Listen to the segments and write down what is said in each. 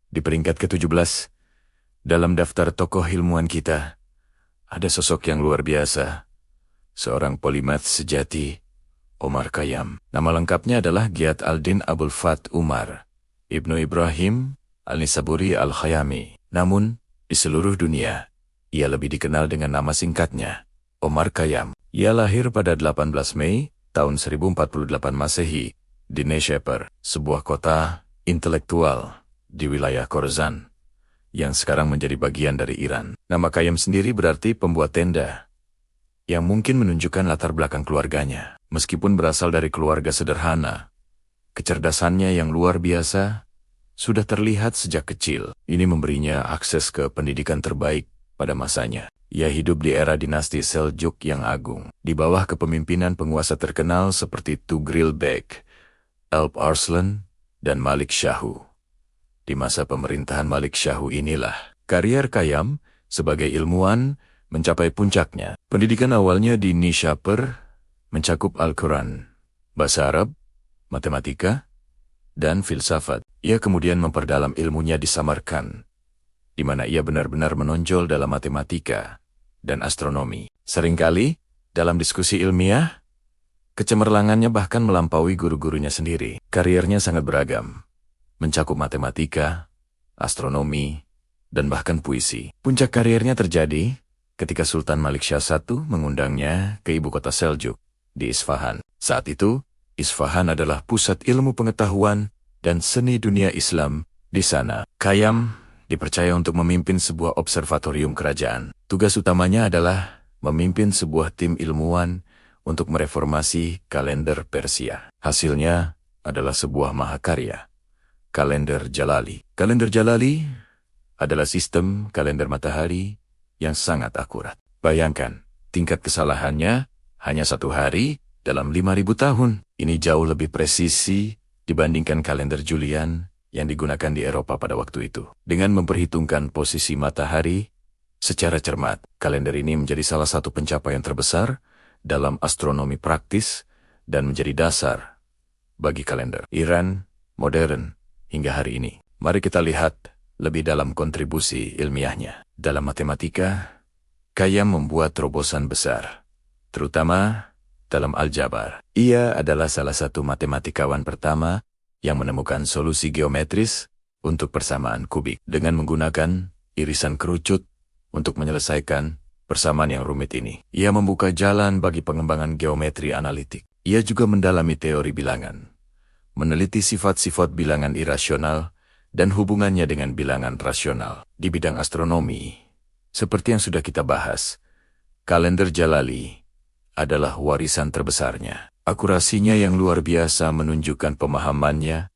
Di peringkat ke-17, dalam daftar tokoh ilmuwan kita, ada sosok yang luar biasa. Seorang polimath sejati, Omar Khayyam. Nama lengkapnya adalah Ghiyath al-Din Abul Fath Umar, Ibnu Ibrahim al-Nisaburi al-Khayyami. Namun, di seluruh dunia, ia lebih dikenal dengan nama singkatnya, Omar Khayyam. Ia lahir pada 18 Mei tahun 1048 Masehi di Neshapur, sebuah kota intelektual di wilayah Khorasan, yang sekarang menjadi bagian dari Iran. Nama Khayyam sendiri berarti pembuat tenda, yang mungkin menunjukkan latar belakang keluarganya. Meskipun berasal dari keluarga sederhana, kecerdasannya yang luar biasa sudah terlihat sejak kecil. Ini memberinya akses ke pendidikan terbaik pada masanya. Ia hidup di era dinasti Seljuk yang agung, di bawah kepemimpinan penguasa terkenal seperti Tughril Beg, Alp Arslan, dan Malik Shahu. Di masa pemerintahan Malik Shahu inilah karier Khayyam sebagai ilmuwan mencapai puncaknya. Pendidikan awalnya di Nishapur mencakup Al-Quran, bahasa Arab, matematika, dan filsafat. Ia kemudian memperdalam ilmunya di Samarkand, di mana ia benar-benar menonjol dalam matematika dan astronomi. Seringkali, dalam diskusi ilmiah, kecemerlangannya bahkan melampaui guru-gurunya sendiri. Kariernya sangat beragam, mencakup matematika, astronomi, dan bahkan puisi. Puncak kariernya terjadi ketika Sultan Malik Shah I mengundangnya ke ibu kota Seljuk, di Isfahan. Saat itu, Isfahan adalah pusat ilmu pengetahuan dan seni dunia Islam di sana. Khayyam dipercaya untuk memimpin sebuah observatorium kerajaan. Tugas utamanya adalah memimpin sebuah tim ilmuwan untuk mereformasi kalender Persia. Hasilnya adalah sebuah mahakarya, kalender Jalali. Kalender Jalali adalah sistem kalender matahari yang sangat akurat. Bayangkan, tingkat kesalahannya hanya 1 hari dalam 5.000 tahun. Ini jauh lebih presisi dibandingkan kalender Julian yang digunakan di Eropa pada waktu itu. Dengan memperhitungkan posisi matahari secara cermat, kalender ini menjadi salah satu pencapaian terbesar dalam astronomi praktis dan menjadi dasar bagi kalender Iran modern hingga hari ini. Mari kita lihat lebih dalam kontribusi ilmiahnya. Dalam matematika, Khayyam membuat terobosan besar, terutama dalam aljabar. Ia adalah salah satu matematikawan pertama yang menemukan solusi geometris untuk persamaan kubik dengan menggunakan irisan kerucut untuk menyelesaikan persamaan yang rumit ini. Ia membuka jalan bagi pengembangan geometri analitik. Ia juga mendalami teori bilangan, meneliti sifat-sifat bilangan irasional dan hubungannya dengan bilangan rasional. Di bidang astronomi, seperti yang sudah kita bahas, kalender Jalali adalah warisan terbesarnya. Akurasinya yang luar biasa menunjukkan pemahamannya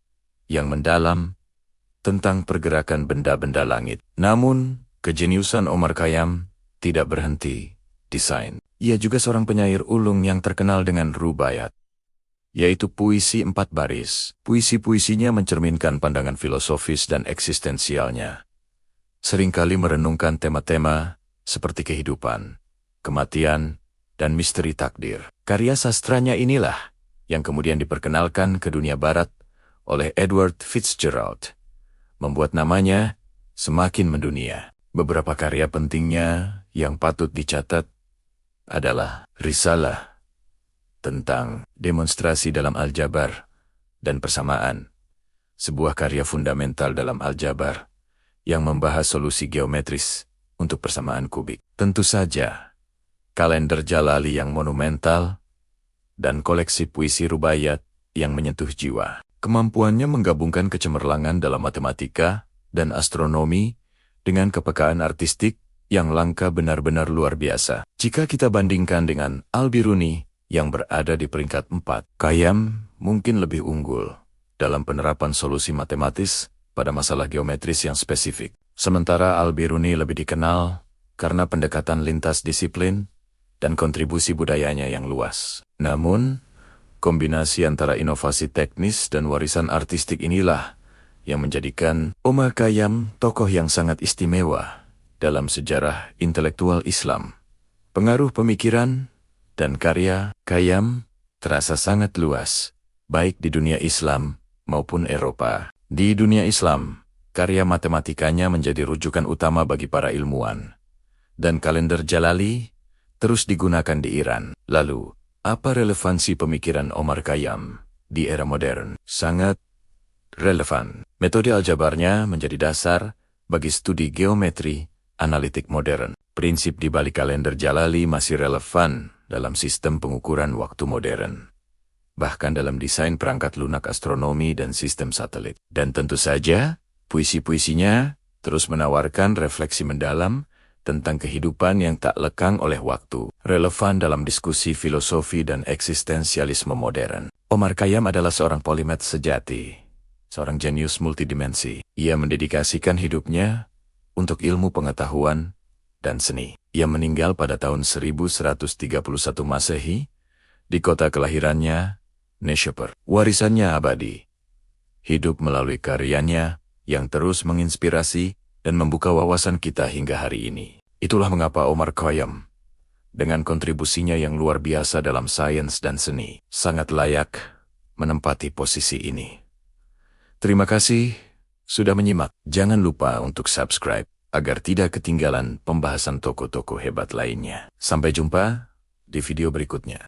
yang mendalam tentang pergerakan benda-benda langit. Namun, kejeniusan Omar Khayyam tidak berhenti di sains. Ia juga seorang penyair ulung yang terkenal dengan rubaiyat, yaitu puisi 4 baris. Puisi-puisinya mencerminkan pandangan filosofis dan eksistensialnya. Seringkali merenungkan tema-tema seperti kehidupan, kematian, dan misteri takdir. Karya sastranya inilah yang kemudian diperkenalkan ke dunia barat oleh Edward Fitzgerald, membuat namanya semakin mendunia. Beberapa karya pentingnya yang patut dicatat adalah Risalah tentang demonstrasi dalam aljabar dan persamaan, sebuah karya fundamental dalam aljabar yang membahas solusi geometris untuk persamaan kubik. Tentu saja, kalender Jalali yang monumental, dan koleksi puisi rubaiyat yang menyentuh jiwa. Kemampuannya menggabungkan kecemerlangan dalam matematika dan astronomi dengan kepekaan artistik yang langka benar-benar luar biasa. Jika kita bandingkan dengan Al-Biruni yang berada di peringkat 4, Khayyam mungkin lebih unggul dalam penerapan solusi matematis pada masalah geometris yang spesifik. Sementara Al-Biruni lebih dikenal karena pendekatan lintas disiplin dan kontribusi budayanya yang luas. Namun, kombinasi antara inovasi teknis dan warisan artistik inilah yang menjadikan Omar Khayyam tokoh yang sangat istimewa dalam sejarah intelektual Islam. Pengaruh pemikiran dan karya Khayyam terasa sangat luas, baik di dunia Islam maupun Eropa. Di dunia Islam, Karya matematikanya menjadi rujukan utama bagi para ilmuwan. Dan kalender Jalali terus digunakan di Iran. Lalu, apa relevansi pemikiran Omar Khayyam di era modern? Sangat relevan. Metode aljabarnya menjadi dasar bagi studi geometri analitik modern. Prinsip di balik kalender Jalali masih relevan dalam sistem pengukuran waktu modern. Bahkan dalam desain perangkat lunak astronomi dan sistem satelit. Dan tentu saja, puisi-puisinya terus menawarkan refleksi mendalam tentang kehidupan yang tak lekang oleh waktu, relevan dalam diskusi filosofi dan eksistensialisme modern. Omar Khayyam adalah seorang polimet sejati, seorang jenius multidimensi. Ia mendedikasikan hidupnya untuk ilmu pengetahuan dan seni. Ia meninggal pada tahun 1131 Masehi di kota kelahirannya, Nishapur. Warisannya abadi, hidup melalui karyanya yang terus menginspirasi dan membuka wawasan kita hingga hari ini. Itulah mengapa Omar Khayyam, dengan kontribusinya yang luar biasa dalam sains dan seni, sangat layak menempati posisi ini. Terima kasih sudah menyimak. Jangan lupa untuk subscribe agar tidak ketinggalan pembahasan tokoh-tokoh hebat lainnya. Sampai jumpa di video berikutnya.